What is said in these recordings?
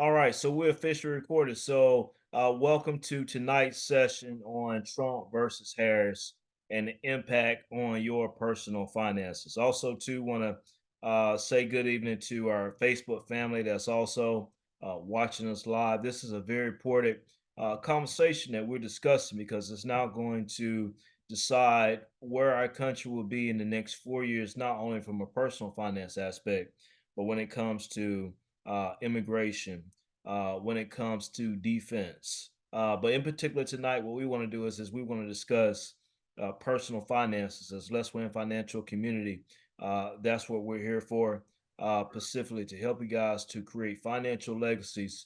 All right, so we're officially recorded. Welcome to tonight's session on Trump versus Harris and the impact on your personal finances. Also, too, want to say good evening to our Facebook family that's also watching us live. This is a very important conversation that we're discussing because it's now going to decide where our country will be in the next 4 years, not only from a personal finance aspect, but when it comes to immigration, when it comes to defense. But in particular tonight, what we want to do is we want to discuss personal finances. As Let's Win Financial Community, that's what we're here for, specifically to help you guys to create financial legacies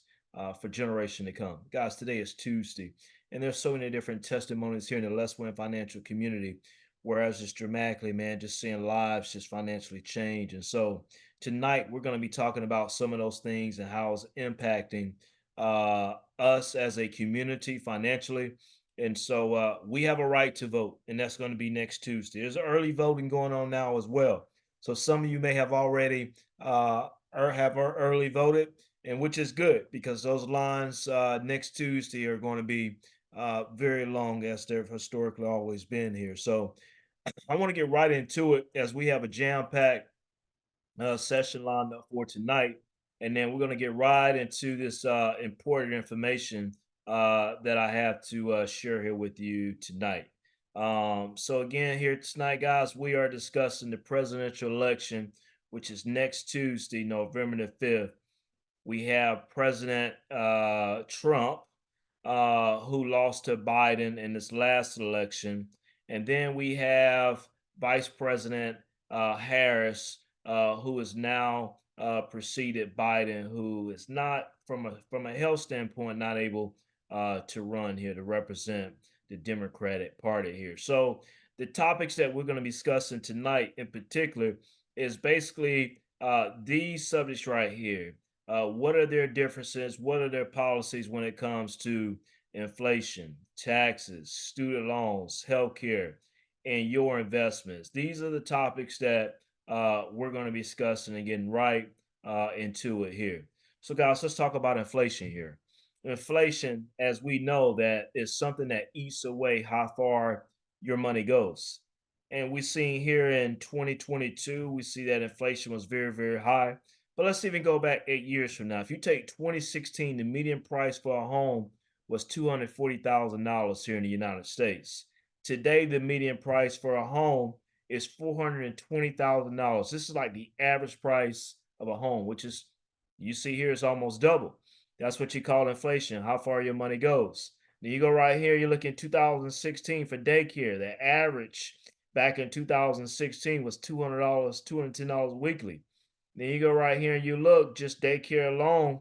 for generation to come. Guys, today is Tuesday, and there's so many different testimonies here in the Let's Win Financial Community, whereas just dramatically, man, just seeing lives just financially change. And so tonight we're going to be talking about some of those things and how it's impacting us as a community financially. And so we have a right to vote, and that's going to be next Tuesday. There's early voting going on now as well. So some of you may have already or have early voted, and which is good because those lines next Tuesday are going to be very long, as they've historically always been here. So I want to get right into it as we have a jam-packed session lined up for tonight. And then we're going to get right into this important information that I have to share here with you tonight. So, again, here tonight, guys, we are discussing the presidential election, which is next Tuesday, November the 5th. We have President Trump, who lost to Biden in this last election. And then we have Vice President Harris, who is now preceded Biden, who is not, from a health standpoint, not able to run here to represent the Democratic Party here. So the topics that we're going to be discussing tonight, in particular, is basically these subjects right here. What are their differences? What are their policies when it comes to inflation, taxes, student loans, healthcare, and your investments? These are the topics that we're going to be discussing and getting right into it here. So, guys, let's talk about inflation here. Inflation, as we know, that is something that eats away how far your money goes. And we see here in 2022, we see that inflation was very, very high. But let's even go back 8 years from now. If you take 2016, the median price for a home was $240,000 here in the United States. Today, the median price for a home is $420,000. This is like the average price of a home, which is, you see here, it's almost double. That's what you call inflation, how far your money goes. Then you go right here, you look in 2016 for daycare. The average back in 2016 was $200, $210 weekly. Then you go right here and you look just daycare alone,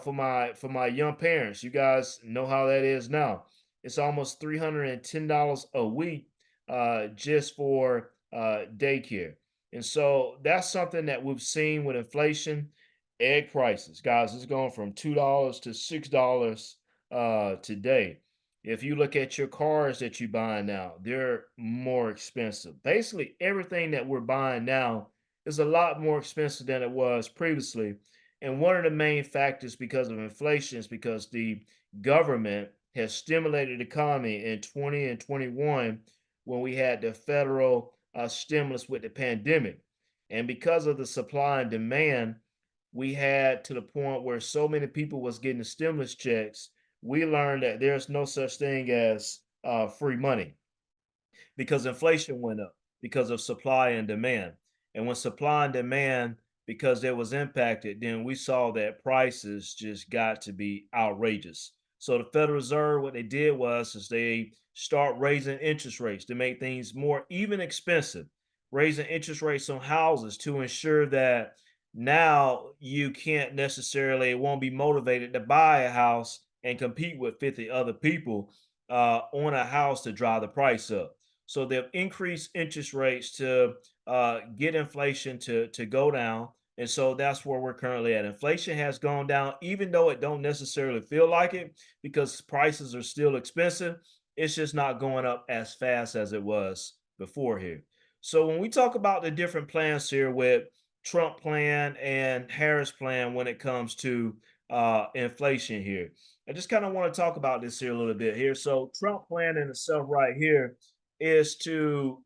for my young parents. You guys know how that is now. It's almost $310 a week just for daycare. And so that's something that we've seen with inflation. Egg prices, guys, it's going from $2 to $6 today. If you look at your cars that you buy now, they're more expensive. Basically, everything that we're buying now is a lot more expensive than it was previously. And one of the main factors because of inflation is because the government has stimulated the economy in 20 and 21 when we had the federal stimulus with the pandemic. And because of the supply and demand, we had to the point where so many people was getting the stimulus checks. We learned that there's no such thing as free money because inflation went up because of supply and demand. And when supply and demand, because it was impacted, then we saw that prices just got to be outrageous. So the Federal Reserve, what they did was is they start raising interest rates to make things more even expensive, raising interest rates on houses to ensure that now you can't necessarily it won't be motivated to buy a house and compete with 50 other people on a house to drive the price up. So they've increased interest rates to get inflation to go down. And so that's where we're currently at. Inflation has gone down, even though it don't necessarily feel like it, because prices are still expensive. It's just not going up as fast as it was before here. So when we talk about the different plans here with Trump plan and Harris plan when it comes to inflation here. I just kind of want to talk about this here a little bit here. So Trump plan in itself right here is to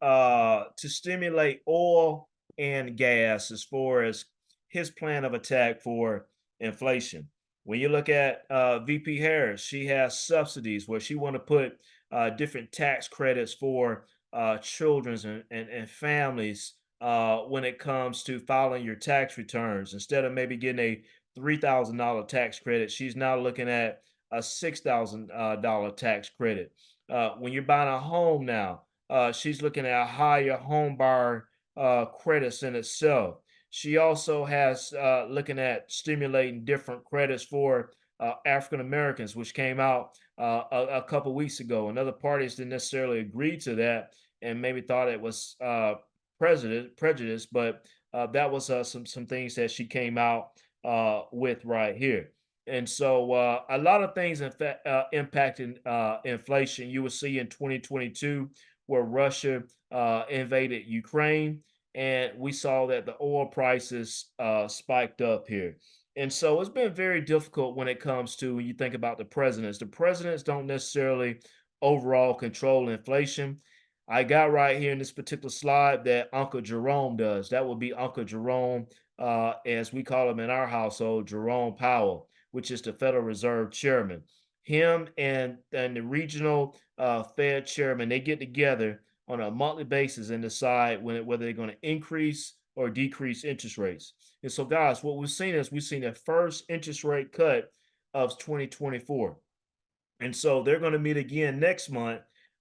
stimulate oil and gas as far as his plan of attack for inflation. When you look at VP Harris, she has subsidies where she want to put different tax credits for children's and families when it comes to filing your tax returns. Instead of maybe getting a $3,000 tax credit, she's now looking at a $6,000 tax credit. When you're buying a home now, she's looking at a higher home buyer credits in itself. She also has looking at stimulating different credits for African Americans, which came out a couple weeks ago. And other parties didn't necessarily agree to that and maybe thought it was prejudice, but that was some things that she came out with right here. And so a lot of things in fact impacting inflation. You will see in 2022 where Russia invaded Ukraine, and we saw that the oil prices spiked up here. And so it's been very difficult when it comes to when you think about the presidents. The presidents don't necessarily overall control inflation. I got right here in this particular slide that Uncle Jerome does. That would be Uncle Jerome, as we call him in our household, Jerome Powell, which is the Federal Reserve Chairman. Him and the regional Fed chairman, they get together on a monthly basis and decide whether they're going to increase or decrease interest rates. And so, guys, what we've seen is we've seen the first interest rate cut of 2024. And so they're going to meet again next month,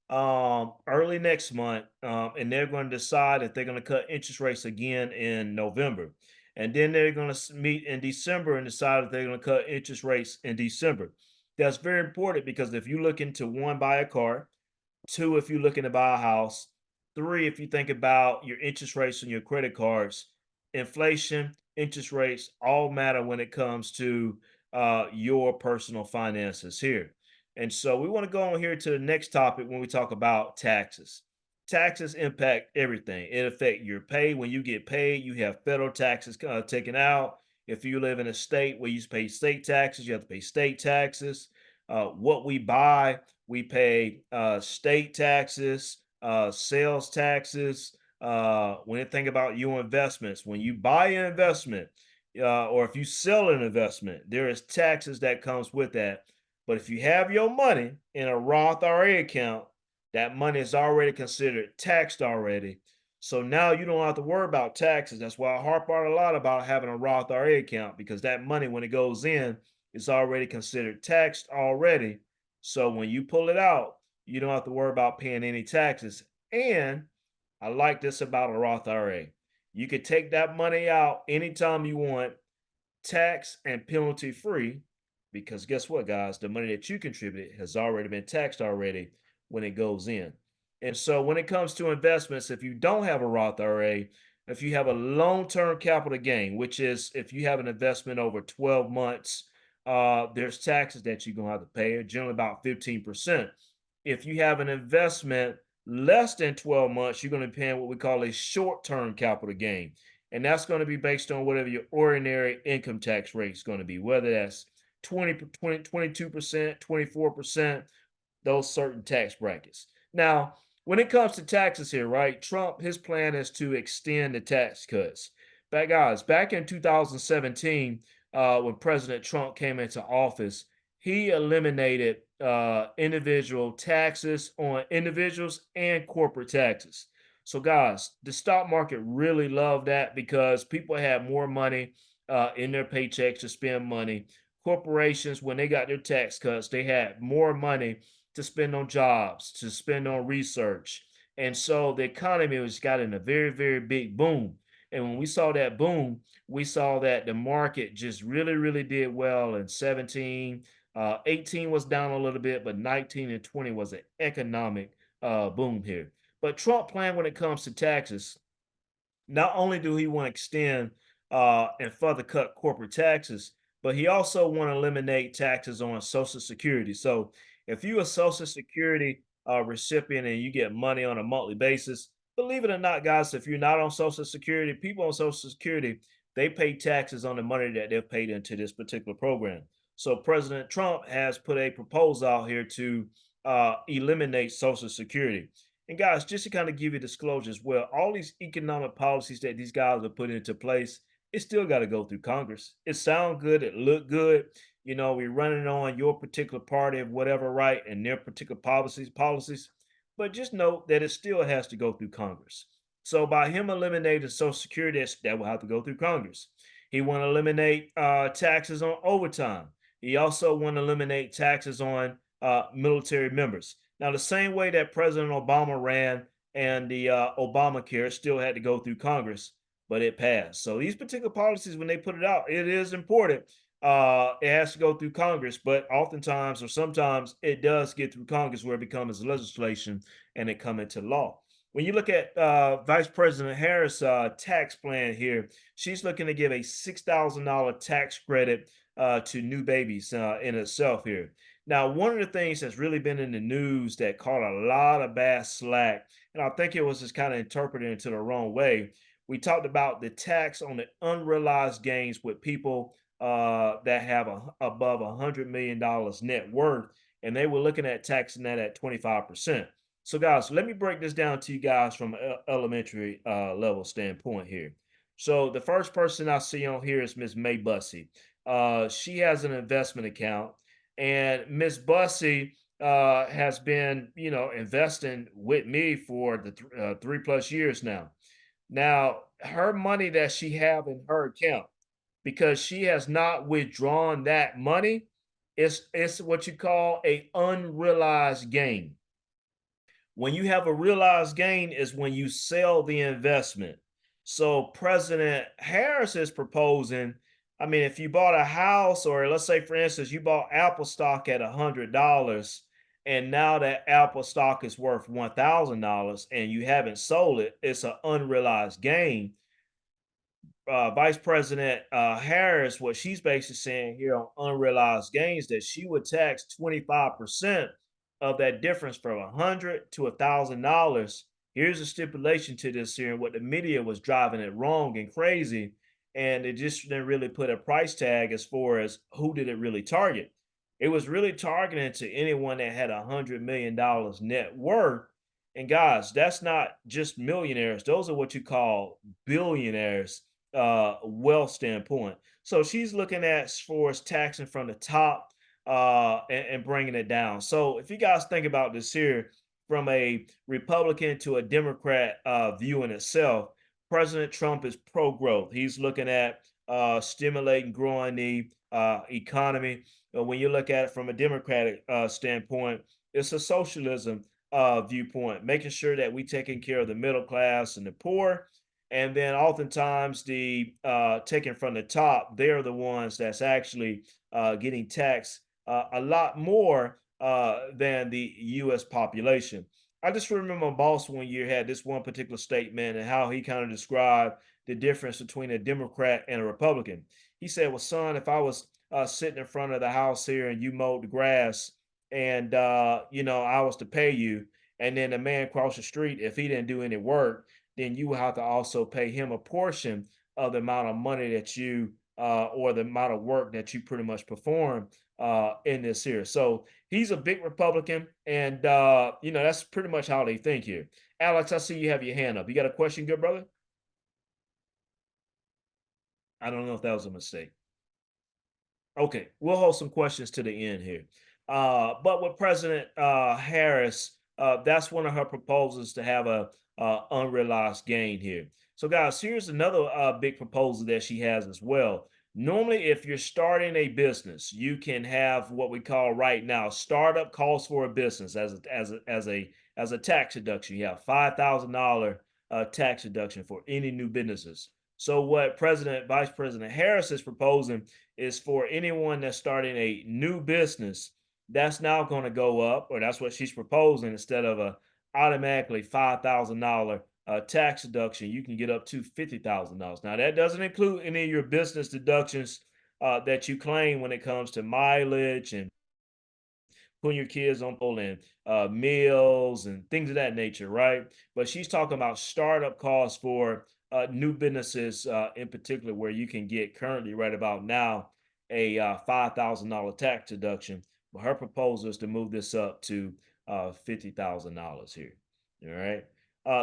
early next month, and they're going to decide if they're going to cut interest rates again in November. And then they're going to meet in December and decide if they're going to cut interest rates in December. That's very important because if you look into one, buy a car, two, if you're looking to buy a house, three, if you think about your interest rates on your credit cards, inflation, interest rates all matter when it comes to your personal finances here. And so we want to go on here to the next topic when we talk about taxes. Taxes impact everything. It affects your pay. When you get paid, you have federal taxes taken out. If you live in a state where you pay state taxes, you have to pay state taxes. What we buy, we pay state taxes, sales taxes. When you think about your investments, when you buy an investment, or if you sell an investment, there is taxes that comes with that. But if you have your money in a Roth IRA account, that money is already considered taxed already. So now you don't have to worry about taxes. That's why I harp on a lot about having a Roth IRA account because that money, when it goes in, is already considered taxed already. So when you pull it out, you don't have to worry about paying any taxes. And I like this about a Roth IRA. You could take that money out anytime you want, tax and penalty free, because guess what, guys? The money that you contributed has already been taxed already when it goes in. And so when it comes to investments, if you don't have a Roth IRA, if you have a long-term capital gain, which is if you have an investment over 12 months, there's taxes that you're gonna have to pay, generally about 15%. If you have an investment less than 12 months, you're gonna be paying what we call a short-term capital gain. And that's going to be based on whatever your ordinary income tax rate is going to be, whether that's 22%, 24%, those certain tax brackets. Now, when it comes to taxes here, right? Trump, his plan is to extend the tax cuts. But guys, back in 2017, when President Trump came into office, he eliminated individual taxes on individuals and corporate taxes. So, guys, the stock market really loved that because people had more money in their paychecks to spend money. Corporations, when they got their tax cuts, they had more money to spend on jobs, to spend on research. And so the economy was got in a very, very big boom. And when we saw that boom, we saw that the market just really, really did well in 17. 18 was down a little bit, but 19 and 20 was an economic boom here. But Trump plan when it comes to taxes, not only do he want to extend and further cut corporate taxes, but he also want to eliminate taxes on Social Security. So if you're a Social Security recipient and you get money on a monthly basis, believe it or not, guys, if you're not on Social Security, people on Social Security they pay taxes on the money that they've paid into this particular program. So President Trump has put a proposal out here to eliminate Social Security. And guys, just to kind of give you disclosure as well, all these economic policies that these guys are putting into place, it still got to go through Congress. It sound good, it look good. You know, we're running on your particular party of whatever right and their particular policies. But just note that it still has to go through Congress. So by him eliminating Social Security, that will have to go through Congress. He want to eliminate taxes on overtime. He also want to eliminate taxes on military members. Now, the same way that President Obama ran and the Obamacare still had to go through Congress, but it passed. So these particular policies, when they put it out, it is important. It has to go through Congress, but oftentimes or sometimes it does get through Congress where it becomes legislation and it come into law. When you look at Vice President Harris' tax plan here, she's looking to give a $6,000 tax credit to new babies in itself here. Now, one of the things that's really been in the news that caught a lot of bad slack, and I think it was just kind of interpreted into the wrong way. We talked about the tax on the unrealized gains with people that have above $100 million net worth, and they were looking at taxing that at 25%. So, guys, let me break this down to you guys from an elementary level standpoint here. So, the first person I see on here is Miss May Bussey. She has an investment account, and Miss Bussey has been, investing with me for the 3 plus years now. Now, her money that she have in her account, because she has not withdrawn that money, it's what you call a unrealized gain. When you have a realized gain is when you sell the investment. So President Harris is proposing, I mean, if you bought a house, or let's say, for instance, you bought Apple stock at $100, and now that Apple stock is worth $1,000 and you haven't sold it, it's an unrealized gain. Vice President Harris, what she's basically saying here on unrealized gains, that she would tax 25% of that difference from $100 to $1,000. Here's a stipulation to this here, and what the media was driving it wrong and crazy, and it just didn't really put a price tag as far as who did it really target. It was really targeted to anyone that had $100 million net worth. And guys, that's not just millionaires; those are what you call billionaires wealth standpoint. So she's looking at as far as taxing from the top and bringing it down. So if you guys think about this here from a Republican to a Democrat view in itself, President Trump is pro growth. He's looking at stimulating, growing the economy. When you look at it from a Democratic standpoint, it's a socialism viewpoint, making sure that we taking care of the middle class and the poor, and then oftentimes the taken from the top, they're the ones that's actually getting taxed a lot more than the U.S. population. I just remember my boss one year had this one particular statement and how he kind of described the difference between a Democrat and a Republican. He said, "Well, son, if I was sitting in front of the house here and you mowed the grass, and I was to pay you, and then the man across the street, if he didn't do any work, then you will have to also pay him a portion of the amount of money that you or the amount of work that you pretty much perform in this here." So he's a big Republican, and that's pretty much how they think here. Alex, I see you have your hand up. You got a question, good brother? I don't know if that was a mistake. Okay, we'll hold some questions to the end here. But with President Harris, that's one of her proposals to have a unrealized gain here. So, guys, here's another big proposal that she has as well. Normally, if you're starting a business, you can have what we call right now startup costs for a business as a tax deduction. You have $5,000 tax deduction for any new businesses. So, what Vice President Harris is proposing is for anyone that's starting a new business, that's now going to go up, or that's what she's proposing. Instead of a automatically $5,000 tax deduction, you can get up to $50,000. Now, that doesn't include any of your business deductions that you claim when it comes to mileage and putting your kids on and meals and things of that nature, right? But she's talking about startup costs for new businesses in particular, where you can get currently right about now a $5,000 tax deduction. But her proposal is to move this up to $50,000 here. All right.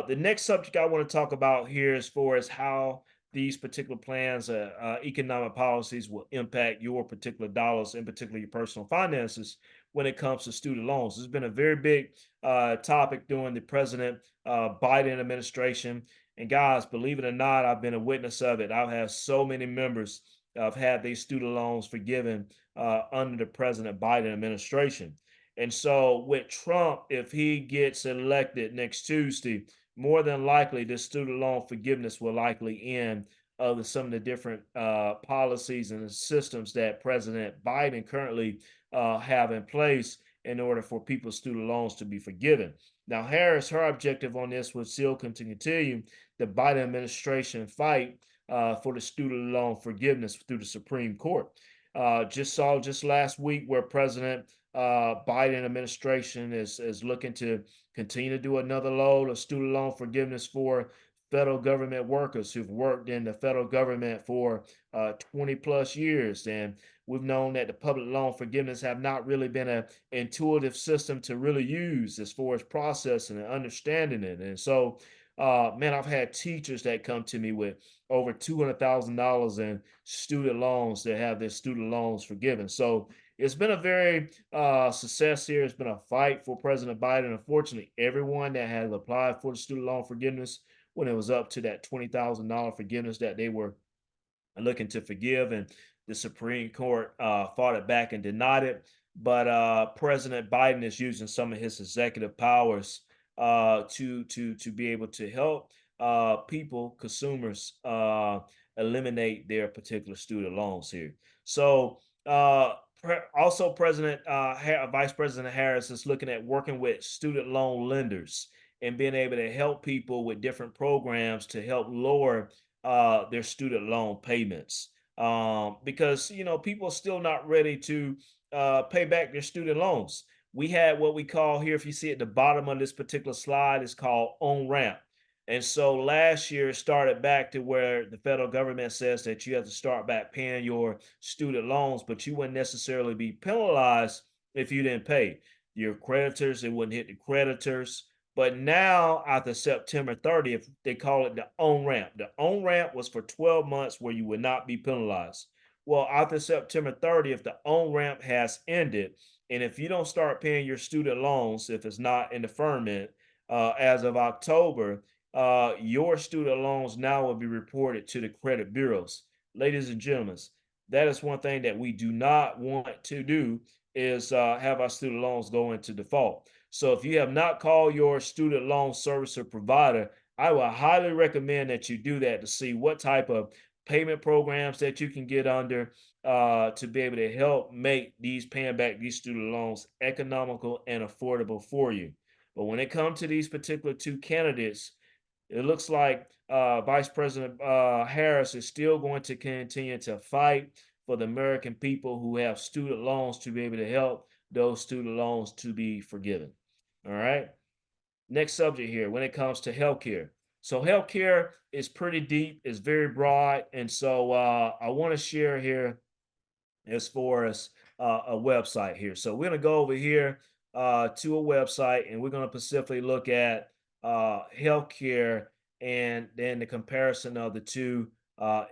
The next subject I want to talk about here as far as how these particular plans, economic policies will impact your particular dollars, in particular your personal finances when it comes to student loans. It's been a very big topic during the President Biden administration. And guys, believe it or not, I've been a witness of it. I've had so many members have had these student loans forgiven under the President Biden administration. And so with Trump, if he gets elected next Tuesday, more than likely the student loan forgiveness will likely end of some of the different policies and systems that President Biden currently have in place in order for people's student loans to be forgiven. Now, Harris, her objective on this was still to continue the Biden administration fight for the student loan forgiveness through the Supreme Court. Just saw just last week where President Biden administration is looking to continue to do another load of student loan forgiveness for federal government workers who've worked in the federal government for 20 plus years. And we've known that the public loan forgiveness have not really been an intuitive system to really use as far as processing and understanding it. And so, man, I've had teachers that come to me with over $200,000 in student loans that have their student loans forgiven. So it's been a very success here. It's been a fight for President Biden. Unfortunately, everyone that has applied for the student loan forgiveness when it was up to that $20,000 forgiveness that they were looking to forgive, and the Supreme Court fought it back and denied it. But President Biden is using some of his executive powers to be able to help people, consumers, eliminate their particular student loans here. So also, President Vice President Harris is looking at working with student loan lenders and being able to help people with different programs to help lower their student loan payments, because people are still not ready to pay back their student loans. We had what we call here, if you see at the bottom of this particular slide, is called on ramp. And so last year it started back to where the federal government says that you have to start back paying your student loans, but you wouldn't necessarily be penalized if you didn't pay. Your creditors, it wouldn't hit the creditors. But now, after September 30th, they call it the on ramp. The on ramp was for 12 months where you would not be penalized. Well, after September 30th, the on ramp has ended. And if you don't start paying your student loans, if it's not in deferment as of October, your student loans now will be reported to the credit bureaus. Ladies and gentlemen, that is one thing that we do not want to do, is have our student loans go into default. So if you have not called your student loan servicer provider, I would highly recommend that you do that to see what type of payment programs that you can get under to be able to help make these paying back these student loans economical and affordable for you. But when it comes to these particular two candidates, it looks like Vice President Harris is still going to continue to fight for the American people who have student loans to be able to help those student loans to be forgiven. All right. Next subject here when it comes to healthcare. So healthcare is pretty deep, it's very broad. And so I want to share here as far as a website here. So we're going to go over here to a website, and we're going to specifically look at healthcare and then the comparison of the two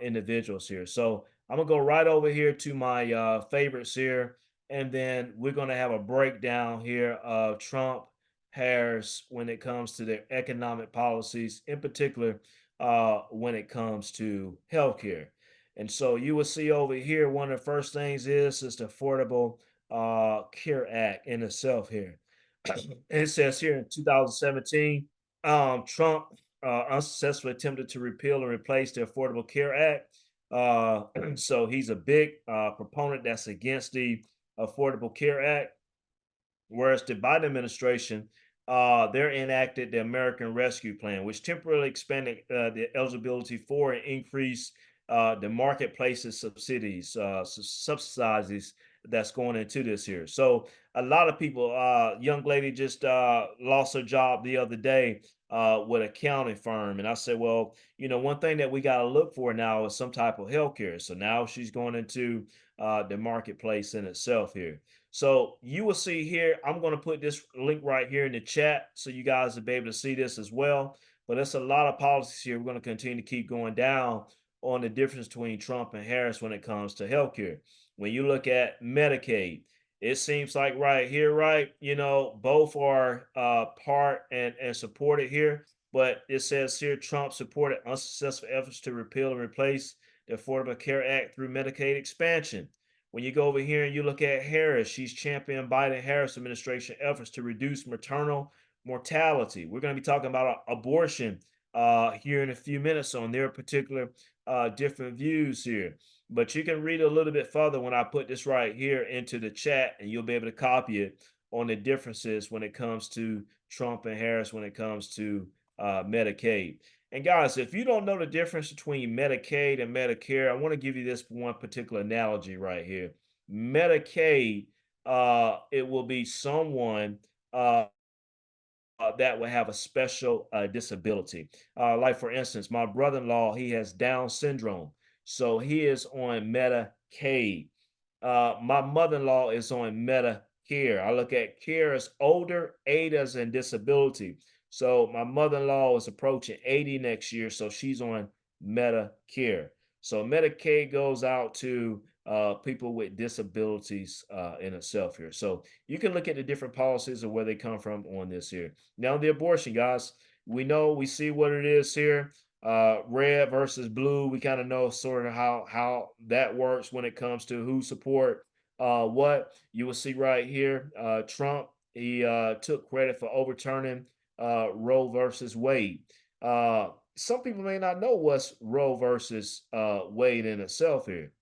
individuals here. So I'm going to go right over here to my favorites here, and then we're going to have a breakdown here of Trump, Harris when it comes to their economic policies, in particular when it comes to healthcare. And so you will see over here, one of the first things is the Affordable Care Act in itself here. It says here in 2017, Trump unsuccessfully attempted to repeal and replace the Affordable Care Act. So he's a big proponent that's against the Affordable Care Act. Whereas the Biden administration, they're enacted the American Rescue Plan, which temporarily expanded the eligibility for and increased the marketplace's subsidies, subsidizes that's going into this here. So a lot of people, young lady just lost her job the other day with a accounting firm. And I said, well, one thing that we got to look for now is some type of healthcare. So now she's going into the marketplace in itself here. So you will see here, I'm going to put this link right here in the chat so you guys will be able to see this as well. But there's a lot of policies here. We're going to continue to keep going down on the difference between Trump and Harris when it comes to healthcare. When you look at Medicaid, it seems like right here, right, both are part and supported here. But it says here Trump supported unsuccessful efforts to repeal and replace the Affordable Care Act through Medicaid expansion. When you go over here and you look at Harris, she's championed Biden-Harris administration efforts to reduce maternal mortality. We're going to be talking about abortion here in a few minutes on their particular different views here. But you can read a little bit further when I put this right here into the chat, and you'll be able to copy it on the differences when it comes to Trump and Harris when it comes to Medicaid. And guys, if you don't know the difference between Medicaid and Medicare, I want to give you this one particular analogy right here. Medicaid, it will be someone uh, that will have a special disability. Like for instance, my brother-in-law, he has Down syndrome, so he is on Medicaid. My mother-in-law is on Medicare. I look at care as older, aid as in disability. So my mother-in-law is approaching 80 next year, so she's on Medicare. So Medicaid goes out to people with disabilities in itself here. So you can look at the different policies and where they come from on this here. Now, the abortion, guys, we see what it is here. Red versus blue. We kind of know sort of how that works when it comes to who support what. You will see right here, Trump, he took credit for overturning Roe versus Wade. Some people may not know what's Roe versus Wade in itself here.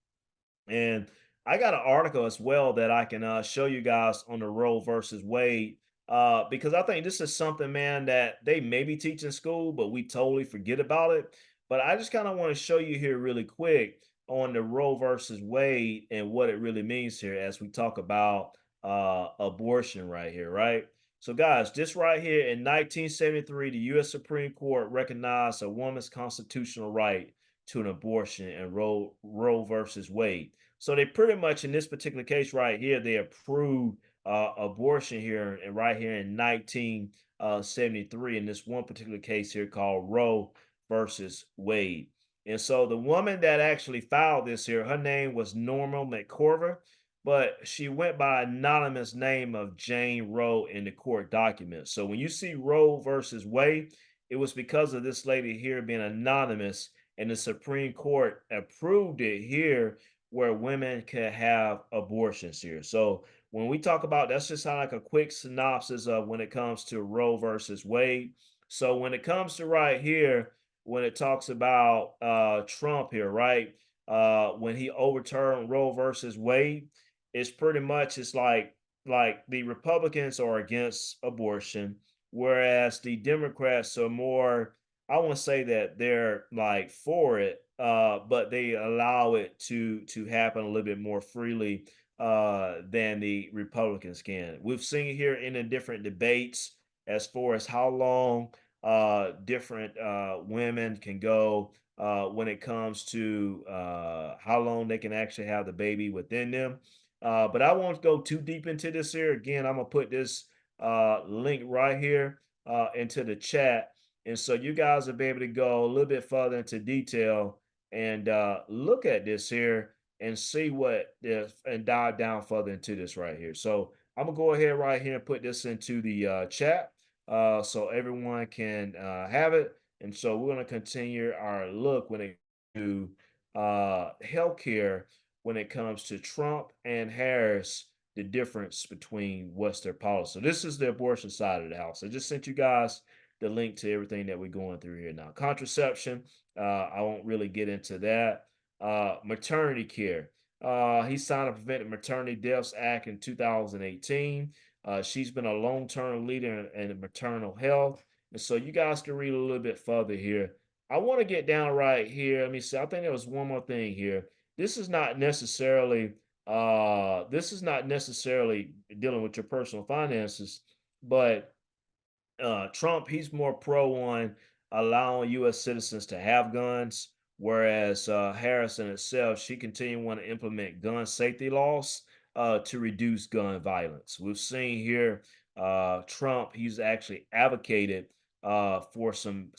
And I got an article as well that I can show you guys on the Roe versus Wade, because I think this is something, man, that they maybe teach in school, but we totally forget about it. But I just kind of want to show you here really quick on the Roe versus Wade and what it really means here as we talk about abortion right here, right? So, guys, this right here in 1973, the U.S. Supreme Court recognized a woman's constitutional right to an abortion in Roe versus Wade. So they pretty much in this particular case right here, they approved abortion here and right here in 1973 in this one particular case here called Roe versus Wade. And so the woman that actually filed this here, her name was Norma McCorver, but she went by anonymous name of Jane Roe in the court documents. So when you see Roe versus Wade, it was because of this lady here being anonymous, and the Supreme Court approved it here where women can have abortions here. So when we talk about, that's just kind of like a quick synopsis of when it comes to Roe versus Wade. So when it comes to right here, when it talks about Trump here, right? When he overturned Roe versus Wade, it's pretty much it's like the Republicans are against abortion, whereas the Democrats are more, I won't say that they're like for it, but they allow it to happen a little bit more freely than the Republicans can. We've seen it here in the different debates as far as how long different women can go when it comes to how long they can actually have the baby within them. But I won't go too deep into this here. Again, I'm gonna put this link right here into the chat, and so you guys will be able to go a little bit further into detail and look at this here and see what this and dive down further into this right here. So I'm gonna go ahead right here and put this into the chat so everyone can have it. And so we're gonna continue our look when it to healthcare when it comes to Trump and Harris, the difference between what's their policy. So this is the abortion side of the house. I just sent you guys the link to everything that we're going through here now. Contraception, I won't really get into that. Maternity care. He signed a Preventing Maternity Deaths Act in 2018. She's been a long-term leader in maternal health. And so you guys can read a little bit further here. I want to get down right here. Let me see. I think there was one more thing here. This is not necessarily This is not necessarily dealing with your personal finances, but Trump, he's more pro on allowing U.S. citizens to have guns, whereas Harris in itself, she continue want to implement gun safety laws to reduce gun violence. We've seen here Trump, he's actually advocated for some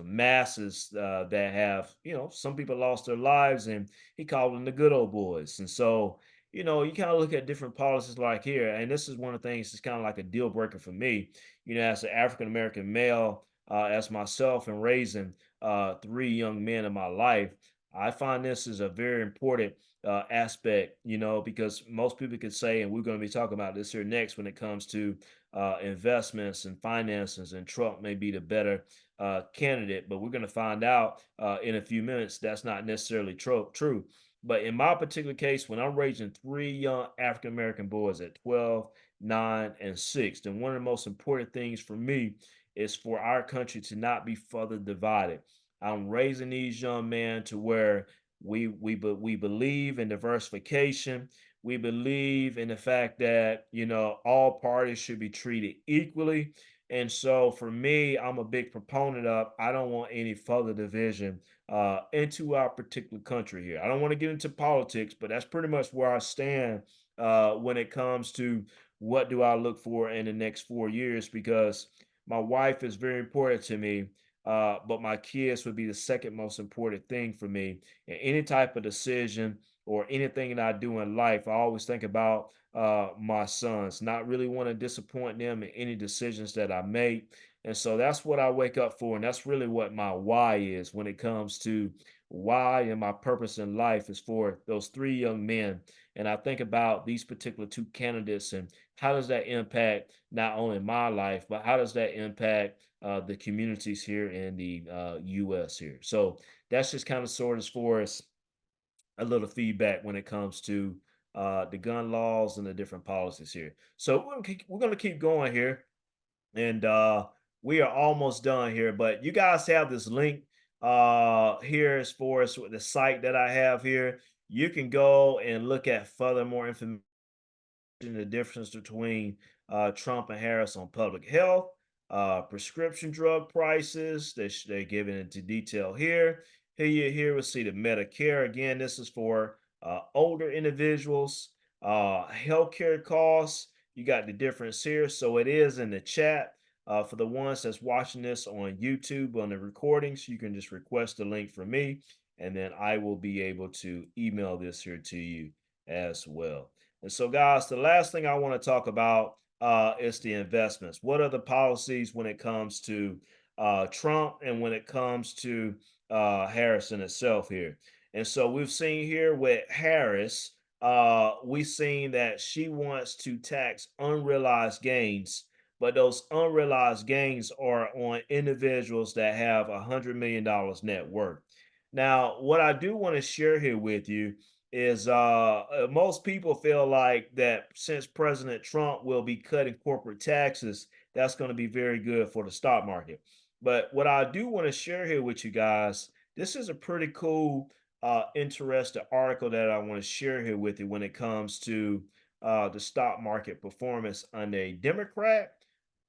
masses that have, some people lost their lives, and he called them the good old boys. And so, you kind of look at different policies like here, and this is one of the things that's kind of like a deal breaker for me, as an African American male, as myself, and raising three young men in my life, I find this is a very important aspect, because most people could say, and we're going to be talking about this here next when it comes to investments and finances, and Trump may be the better candidate, but we're going to find out in a few minutes that's not necessarily true. But in my particular case, when I'm raising three young African American boys at 12, 9, and 6. And one of the most important things for me is for our country to not be further divided. I'm raising these young men to where we believe in diversification. We believe in the fact that all parties should be treated equally. And so for me, I'm a big proponent of I don't want any further division into our particular country here. I don't want to get into politics, but that's pretty much where I stand when it comes to what do I look for in the next 4 years, because my wife is very important to me, but my kids would be the second most important thing for me. And any type of decision or anything that I do in life, I always think about my sons, not really want to disappoint them in any decisions that I make. And so that's what I wake up for. And that's really what my why is when it comes to why and my purpose in life is for those three young men. And I think about these particular two candidates, and how does that impact not only my life, but how does that impact the communities here in the U.S. here? So that's just kind of sort of for us a little feedback when it comes to the gun laws and the different policies here. So we're gonna keep going here, and we are almost done here. But you guys have this link here as far as the site that I have here. You can go and look at further more information, the difference between Trump and Harris on public health, prescription drug prices. They're given into detail here. Here we see the Medicare. Again, this is for older individuals. Healthcare costs. You got the difference here. So it is in the chat. For the ones that's watching this on YouTube on the recordings, you can just request the link from me, and then I will be able to email this here to you as well. And so, guys, the last thing I want to talk about is the investments. What are the policies when it comes to Trump and when it comes to Harrison itself here? And so we've seen here with Harris, we've seen that she wants to tax unrealized gains, but those unrealized gains are on individuals that have $100 million net worth. Now, what I do want to share here with you is most people feel like that since President Trump will be cutting corporate taxes, that's going to be very good for the stock market. But what I do want to share here with you guys, this is a pretty cool, interesting article that I want to share here with you when it comes to the stock market performance under a Democrat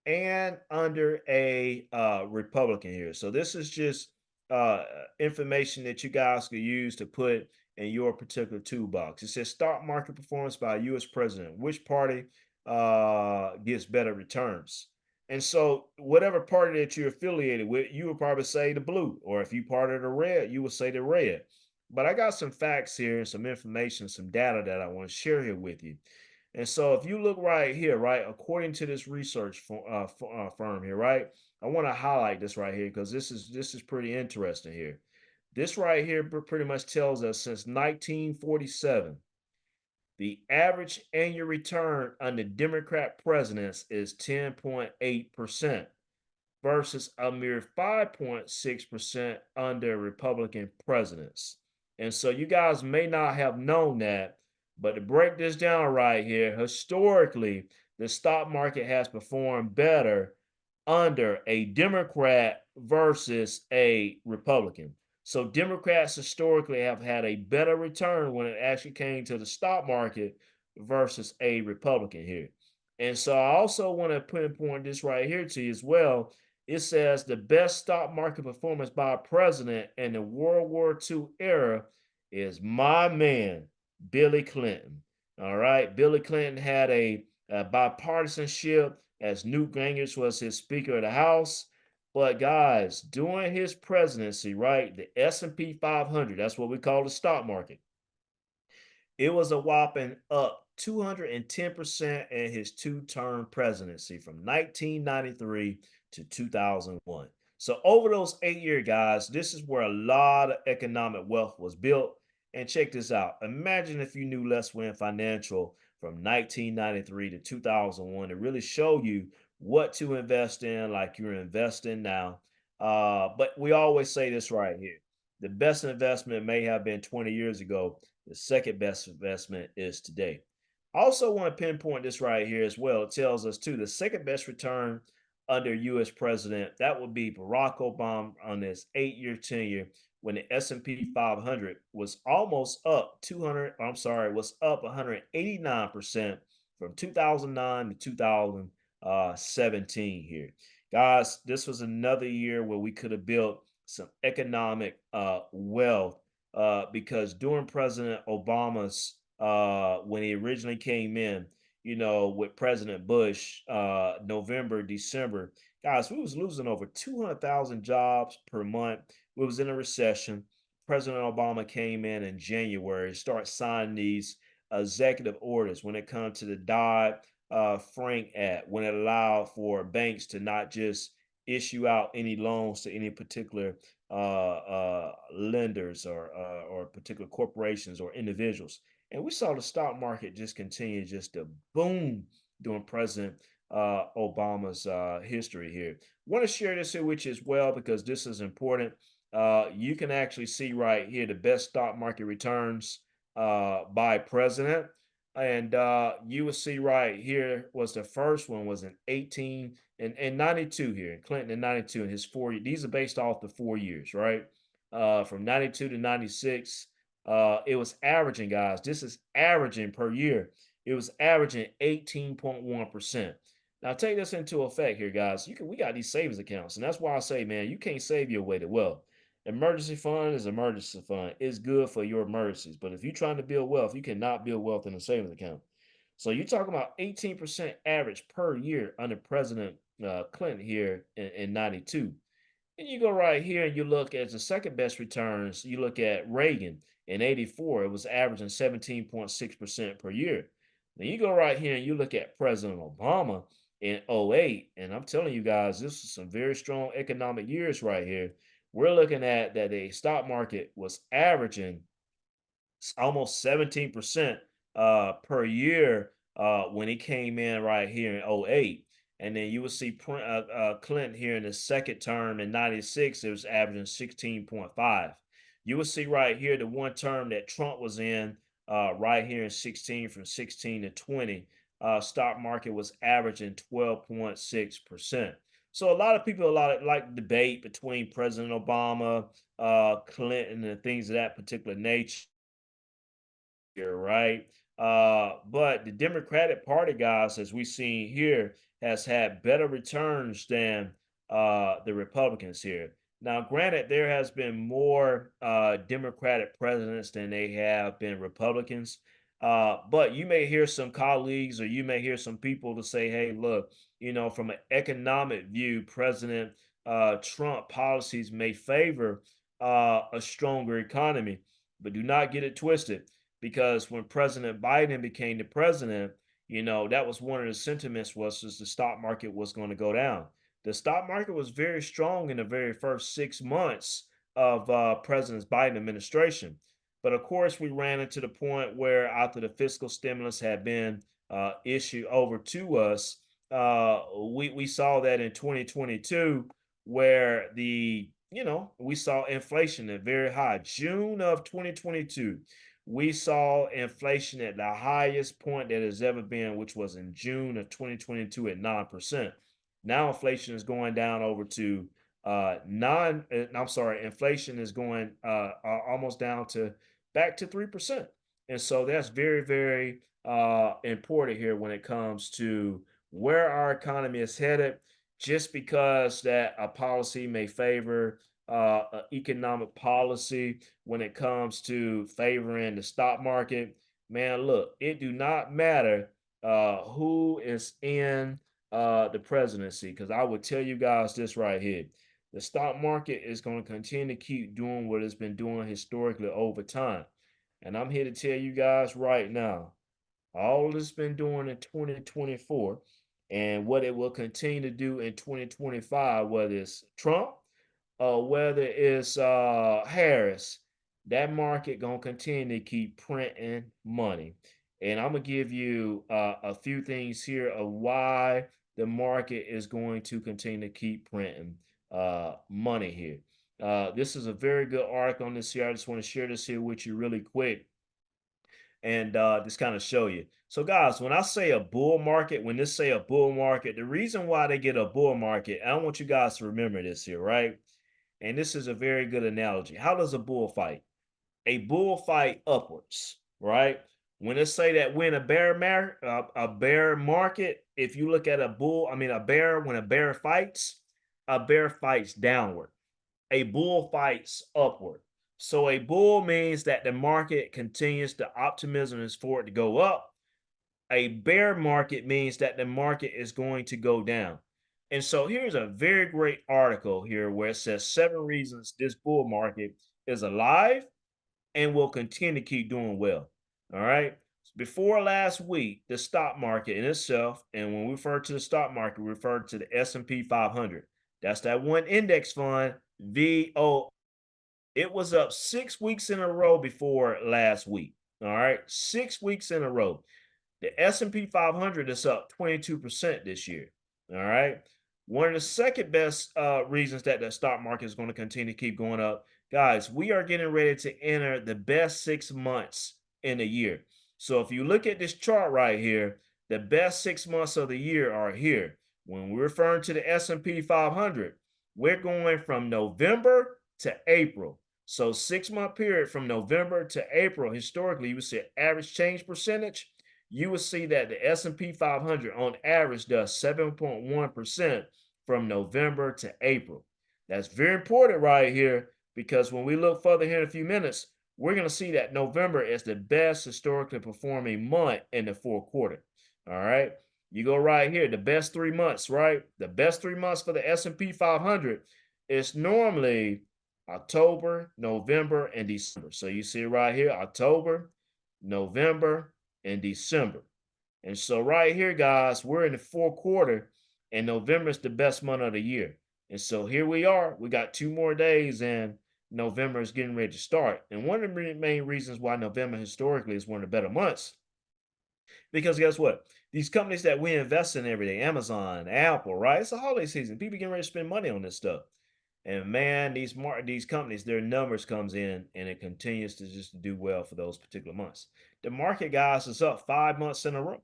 and under a Republican here. So this is just uh, information that you guys could use to put in your particular toolbox. It says stock market performance by a U.S. president. Which party gets better returns? And so, whatever party that you're affiliated with, you would probably say the blue, or if you part of the red, you would say the red. But I got some facts here and some information, some data that I want to share here with you. And so, if you look right here, right, according to this research firm here, right, I want to highlight this right here because this is pretty interesting here. This right here pretty much tells us since 1947, the average annual return under Democrat presidents is 10.8% versus a mere 5.6% under Republican presidents. And so you guys may not have known that, but to break this down right here, historically, the stock market has performed better under a Democrat versus a Republican. So Democrats historically have had a better return when it actually came to the stock market versus a Republican here. And so I also want to pinpoint this right here to you as well. It says the best stock market performance by a president in the World War II era is my man, Billy Clinton. All right. Billy Clinton had a bipartisanship as Newt Gingrich was his Speaker of the House. But guys, during his presidency, right, the S&P 500, that's what we call the stock market, it was a whopping up 210% in his two-term presidency from 1993 to 2001. So over those 8 year guys, this is where a lot of economic wealth was built. And check this out. Imagine if you knew Let's Win Financial from 1993 to 2001 to really show you what to invest in like you're investing now. But we always say this right here. The best investment may have been 20 years ago, the second best investment is today. I also want to pinpoint this right here as well. It tells us too the second best return under U.S. president that would be Barack Obama on his 8 year tenure when the S&P 500 was almost up 200. I'm sorry, was up 189% from 2009 to 2017 here. Guys, this was another year where we could have built some economic wealth because during President Obama's when he originally came in, with President Bush, November, December, guys, we was losing over 200,000 jobs per month. We was in a recession. President Obama came in January, start signing these executive orders when it comes to the Dodd Frank Act, when it allowed for banks to not just issue out any loans to any particular lenders or particular corporations or individuals. And we saw the stock market just continue just to boom during President Obama's history here. Want to share this here with you as well because this is important. You can actually see right here the best stock market returns by president. And you will see right here was the first one was in 18 and 92 here, Clinton in 92 in his 4 years. These are based off the 4 years, right? From 92 to 96. It was averaging, guys. This is averaging per year. It was averaging 18.1%. Now take this into effect here, guys. We got these savings accounts, and that's why I say, man, you can't save your way to wealth. Emergency fund is emergency fund. It's good for your emergencies. But if you're trying to build wealth, you cannot build wealth in a savings account. So you're talking about 18% average per year under President Clinton here in 92. And you go right here and you look at the second best returns. You look at Reagan in 84, it was averaging 17.6% per year. Then you go right here and you look at President Obama in '08, and I'm telling you guys, this is some very strong economic years right here. We're looking at that the stock market was averaging almost 17% per year when he came in right here in '08. And then you will see Clinton here in the second term in 96, it was averaging 16.5. You will see right here the one term that Trump was in right here in 16, from 16 to 20, stock market was averaging 12.6%. So a lot of people like debate between President Obama, Clinton, and things of that particular nature here, right? But the Democratic Party, guys, as we see here, has had better returns than the Republicans here. Now, granted, there has been more Democratic presidents than they have been Republicans. But you may hear some colleagues or you may hear some people to say, hey, look, from an economic view, President Trump policies may favor a stronger economy, but do not get it twisted because when President Biden became the president, that was one of the sentiments was the stock market was going to go down. The stock market was very strong in the very first 6 months of President Biden administration. But of course, we ran into the point where after the fiscal stimulus had been issued over to us, we saw that in 2022 where we saw inflation at very high. June of 2022 we saw inflation at the highest point that has ever been, which was in June of 2022 at 9%. Now inflation is going down over to inflation is going almost down to back to 3%. And so that's very, very important here when it comes to where our economy is headed. Just because that a policy may favor economic policy when it comes to favoring the stock market, man, look, it do not matter who is in the presidency, because I would tell you guys this right here. The stock market is going to continue to keep doing what it's been doing historically over time. And I'm here to tell you guys right now, all it's been doing in 2024 and what it will continue to do in 2025, whether it's Trump whether it's Harris, that market gonna continue to keep printing money. And I'm gonna give you a few things here of why the market is going to continue to keep printing money here. This is a very good article on this here. I just want to share this here with you really quick and just kind of show you. So, guys, when I say a bull market, when this say a bull market, the reason why they get a bull market, I want you guys to remember this here, right? And this is a very good analogy. How does a bull fight? A bull fight upwards, right? When they say that when a bear market, if you look at a bull, I mean a bear, when a bear fights downward. A bull fights upward. So a bull means that the market continues, the optimism is for it to go up. A bear market means that the market is going to go down. And so here's a very great article here where it says 7 reasons this bull market is alive and will continue to keep doing well. All right. Before last week, the stock market in itself, and when we refer to the stock market, we refer to the S&P 500. That's that one index fund, VO. It was up 6 weeks in a row before last week. All right. 6 weeks in a row. The S&P 500 is up 22% this year. All right. One of the second best reasons that the stock market is going to continue to keep going up, guys, we are getting ready to enter the best 6 months in a year. So if you look at this chart right here, the best 6 months of the year are here. When we're referring to the S&P 500, we're going from November to April. So 6 month period from November to April, historically, you would see average change percentage. You will see that the S&P 500 on average does 7.1% from November to April. That's very important right here because when we look further here in a few minutes, we're going to see that November is the best historically performing month in the fourth quarter. All right. You go right here, the best 3 months, right? The best 3 months for the S&P 500 is normally October, November, and December. So you see right here, October, November, and December. And so right here, guys, we're in the fourth quarter, and November is the best month of the year. And so here we are. We got 2 more days, and November is getting ready to start. And one of the main reasons why November historically is one of the better months, because guess what? These companies that we invest in every day, Amazon, Apple, right? It's the holiday season. People getting ready to spend money on this stuff. And man, these companies, their numbers comes in and it continues to just do well for those particular months. The market, guys, is up 5 months in a row.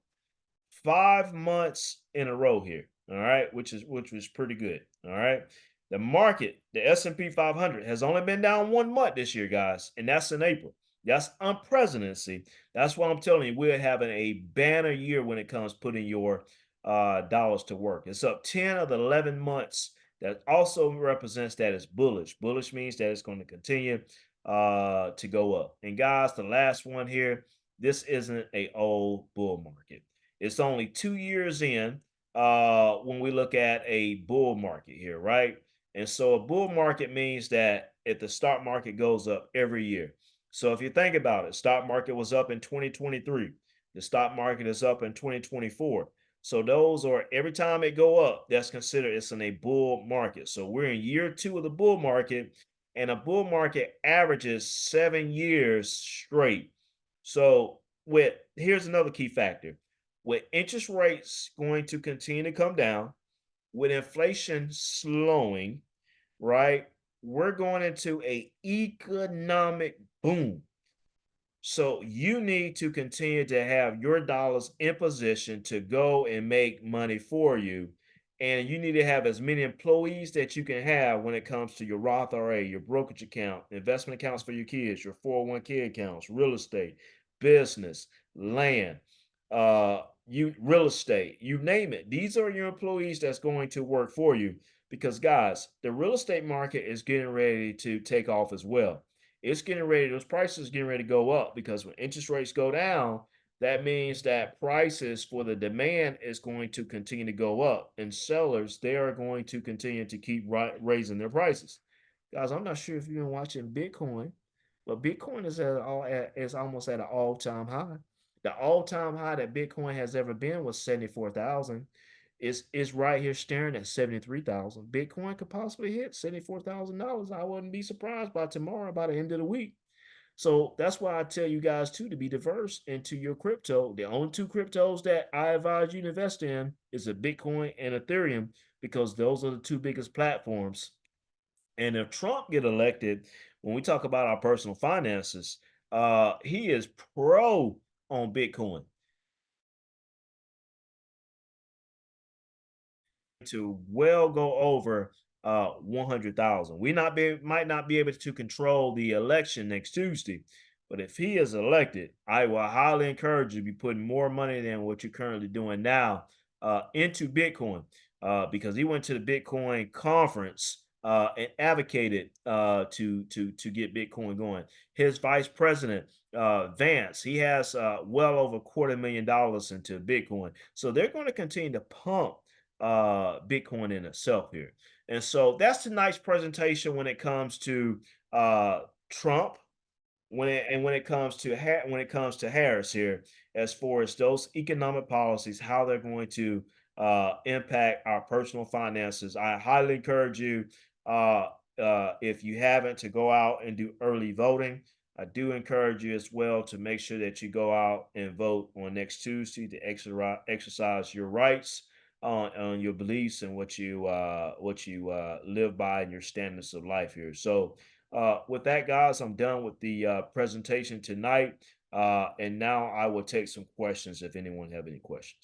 5 months in a row here. All right, which was pretty good. All right. The market, the S&P 500 has only been down 1 month this year, guys, and that's in April. That's unprecedented. That's why I'm telling you, we're having a banner year when it comes putting your dollars to work. It's up 10 of the 11 months. That also represents that it's bullish. Bullish means that it's going to continue to go up. And guys, the last one here, this isn't a old bull market. It's only 2 years in when we look at a bull market here, right? And so a bull market means that if the stock market goes up every year. So if you think about it, stock market was up in 2023. The stock market is up in 2024. So those are every time it go up, that's considered it's in a bull market. So we're in year 2 of the bull market, and a bull market averages 7 years straight. So with here's another key factor. With interest rates going to continue to come down, with inflation slowing, right? We're going into a economic boom. So you need to continue to have your dollars in position to go and make money for you and you need to have as many employees that you can have when it comes to your Roth IRA, your brokerage account, investment accounts for your kids, your 401k accounts, real estate, business, land, you real estate, you name it. These are your employees that's going to work for you because guys, the real estate market is getting ready to take off as well. It's getting ready, those prices getting ready to go up because when interest rates go down, that means that prices for the demand is going to continue to go up, and sellers, they are going to continue to keep raising their prices. Guys, I'm not sure if you've been watching Bitcoin, but Bitcoin is almost at an all-time high. The all-time high that Bitcoin has ever been was 74,000. It's right here staring at 73,000. Bitcoin could possibly hit $74,000. I wouldn't be surprised by tomorrow, by the end of the week. So that's why I tell you guys too to be diverse into your crypto. The only two cryptos that I advise you to invest in is a Bitcoin and Ethereum because those are the two biggest platforms. And if Trump get elected, when we talk about our personal finances, he is pro on Bitcoin. To well go over 100,000. We not be might not be able to control the election next Tuesday, but if he is elected, I will highly encourage you to be putting more money than what you're currently doing now into Bitcoin because he went to the Bitcoin conference and advocated to get Bitcoin going. His vice president Vance, he has well over $250,000 into Bitcoin, so they're going to continue to pump Bitcoin in itself here. And so that's a nice presentation when it comes to Trump when it comes to when it comes to Harris here, as far as those economic policies, how they're going to impact our personal finances. I highly encourage you, uh, if you haven't, to go out and do early voting. I do encourage you as well to make sure that you go out and vote on next Tuesday to exercise your rights on your beliefs and what you live by and your standards of life here. So with that, guys, I'm done with the presentation tonight. And now I will take some questions if anyone have any questions.